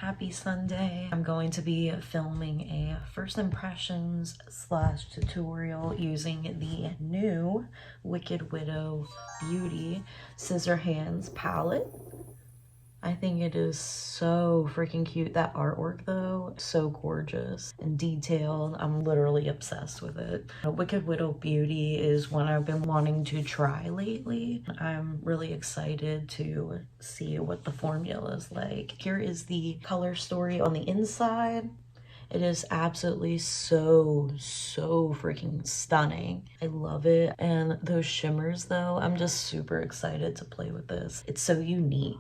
happy Sunday. I'm going to be filming a first impressions / tutorial using the new Wicked Widow Beauty Scissorhands palette. I think it is so freaking cute. That artwork though, so gorgeous and detailed. I'm literally obsessed with it. Wicked Widow Beauty is one I've been wanting to try lately. I'm really excited to see what the formula is like. Here is the color story on the inside. It is absolutely so freaking stunning. I love it. And those shimmers though, I'm just super excited to play with this. It's so unique.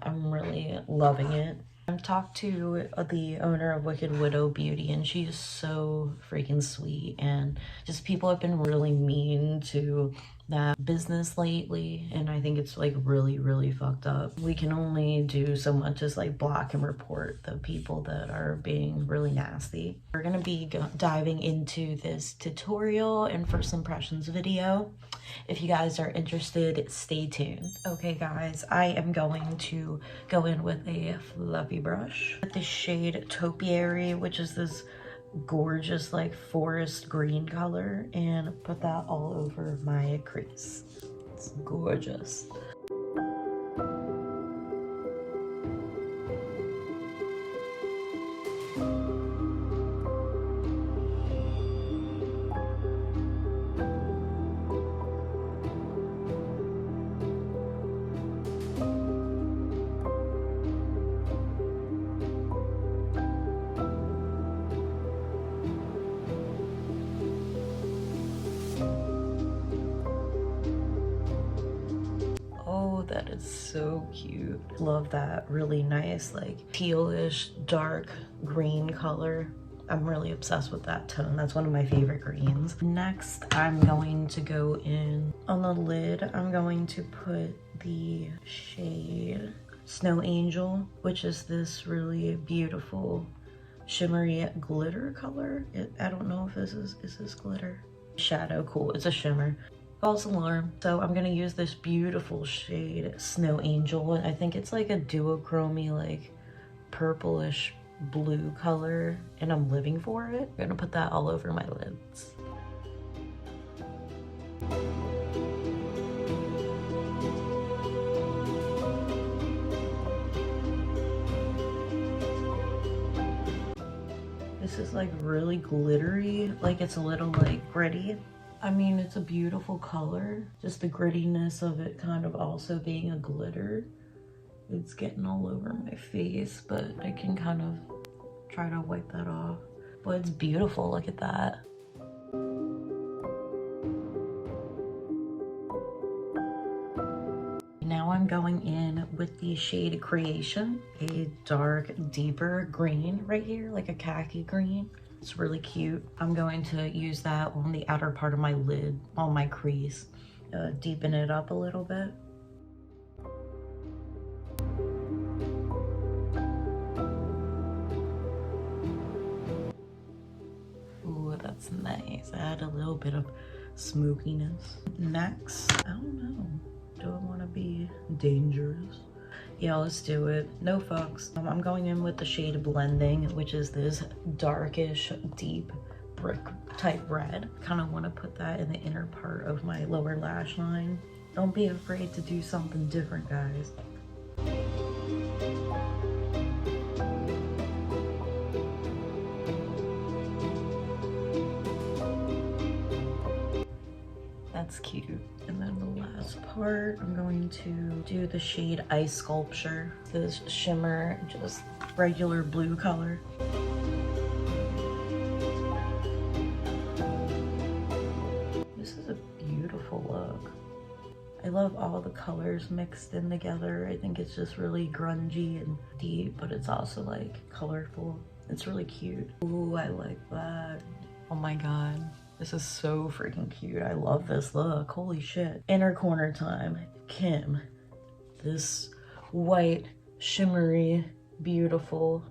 I'm really loving it. I've talked to the owner of Wicked Widow Beauty and she is so freaking sweet, and just people have been really mean to that business lately, and I think it's like really fucked up. We can only do so much as like block and report the people that are being really nasty. We're gonna be diving into this tutorial and first impressions video. If you guys are interested, stay tuned. Okay guys, I am going to go in with a fluffy brush with the shade Topiary, which is this gorgeous like forest green color, and put that all over my crease. It's gorgeous. That is so cute. Love that really nice like tealish dark green color. I'm really obsessed with that tone. That's one of my favorite greens. Next, I'm going to go in on the lid. I'm going to put the shade Snow Angel, which is this really beautiful shimmery glitter color. I don't know if this is this glitter? Shadow, cool, it's a shimmer. False alarm. So I'm gonna use this beautiful shade Snow Angel. I think it's like a duochromy, like purplish blue color, and I'm living for it. I'm gonna put that all over my lids. This is like really glittery, like it's a little like gritty. I mean, it's a beautiful color, just the grittiness of it kind of also being a glitter. It's getting all over my face, but I can kind of try to wipe that off. But it's beautiful, look at that. Now I'm going in with the shade Creation, a dark, deeper green right here, like a khaki green. It's really cute. I'm going to use that on the outer part of my lid, on my crease, deepen it up a little bit. Ooh, that's nice. Add a little bit of smokiness. Next, I don't know. Do I want to be dangerous? Yeah, let's do it. No fucks. I'm going in with the shade Blending, which is this darkish, deep brick type red. Kind of want to put that in the inner part of my lower lash line. Don't be afraid to do something different, guys. That's cute. And then the last part, I'm going to do the shade Ice Sculpture. This shimmer, just regular blue color. This is a beautiful look. I love all the colors mixed in together. I think it's just really grungy and deep, but it's also like colorful. It's really cute. Ooh, I like that. Oh my god. This is so freaking cute. I love this look. Holy shit. Inner corner time. Kim. This white, shimmery, beautiful,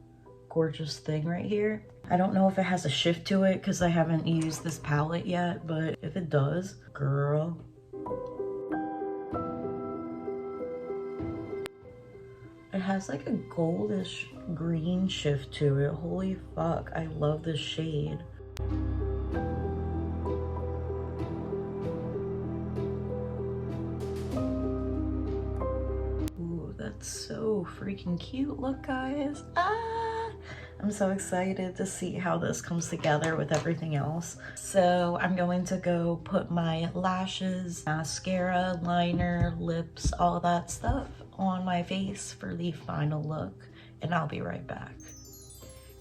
gorgeous thing right here. I don't know if it has a shift to it because I haven't used this palette yet, but if it does, girl. It has like a goldish green shift to it. Holy fuck, I love this shade. Ooh, that's so freaking cute. Look, guys. Ah! I'm so excited to see how this comes together with everything else. So I'm going to go put my lashes, mascara, liner, lips, all that stuff on my face for the final look, and I'll be right back.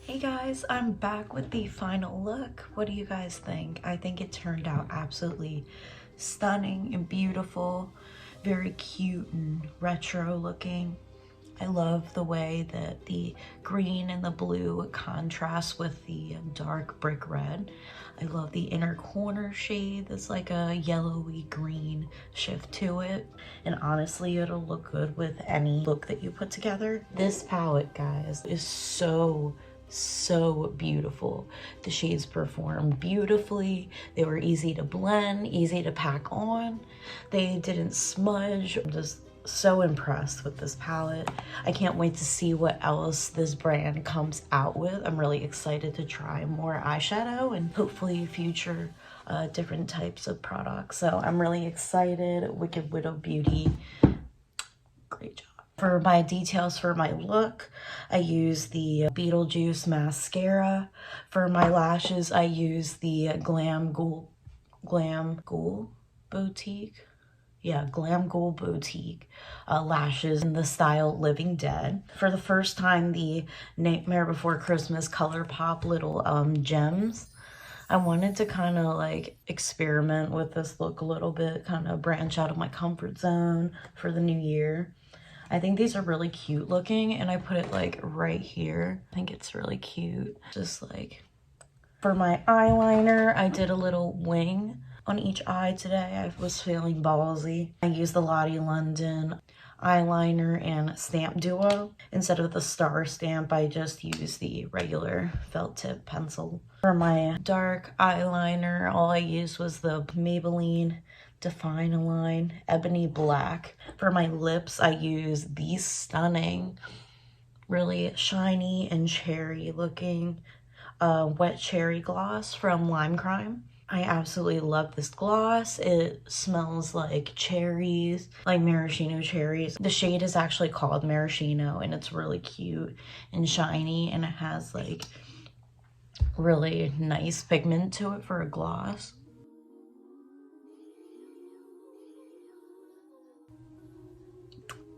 Hey guys, I'm back with the final look. What do you guys think? I think it turned out absolutely stunning and beautiful, very cute and retro looking. I love the way that the green and the blue contrast with the dark brick red. I love the inner corner shade. That's like a yellowy green shift to it. And honestly, it'll look good with any look that you put together. This palette, guys, is so beautiful. The shades perform beautifully. They were easy to blend, easy to pack on. They didn't smudge. I'm just so impressed with this palette. I can't wait to see what else this brand comes out with. I'm really excited to try more eyeshadow and hopefully future different types of products. So I'm really excited. Wicked Widow Beauty, great job. For my details for my look, I use the Beetlejuice mascara. For my lashes, I use the Ghoul Boutique. Yeah, Ghoul Boutique lashes in the style Living Dead. For the first time, the Nightmare Before Christmas ColourPop little gems. I wanted to kind of like experiment with this look a little bit, kind of branch out of my comfort zone for the new year. I think these are really cute looking, and I put it like right here. I think it's really cute. Just like, for my eyeliner, I did a little wing on each eye today. I was feeling ballsy. I used the Lottie London eyeliner and stamp duo. Instead of the star stamp, I just used the regular felt tip pencil. For my dark eyeliner, all I used was the Maybelline Define a Line Ebony Black. For my lips, I use these stunning, really shiny and cherry looking Wet Cherry Gloss from Lime Crime. I absolutely love this gloss. It smells like cherries, like maraschino cherries. The shade is actually called Maraschino, and it's really cute and shiny, and it has like really nice pigment to it for a gloss.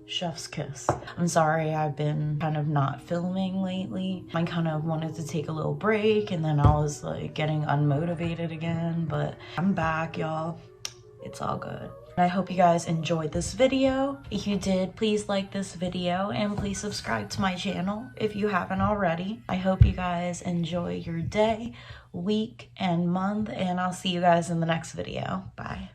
Chef's kiss. I'm sorry I've been kind of not filming lately. I kind of wanted to take a little break, and then I was like getting unmotivated again, but I'm back, y'all. It's all good. I hope you guys enjoyed this video. If you did, please like this video and please subscribe to my channel if you haven't already. I hope you guys enjoy your day, week, and month, and I'll see you guys in the next video. Bye.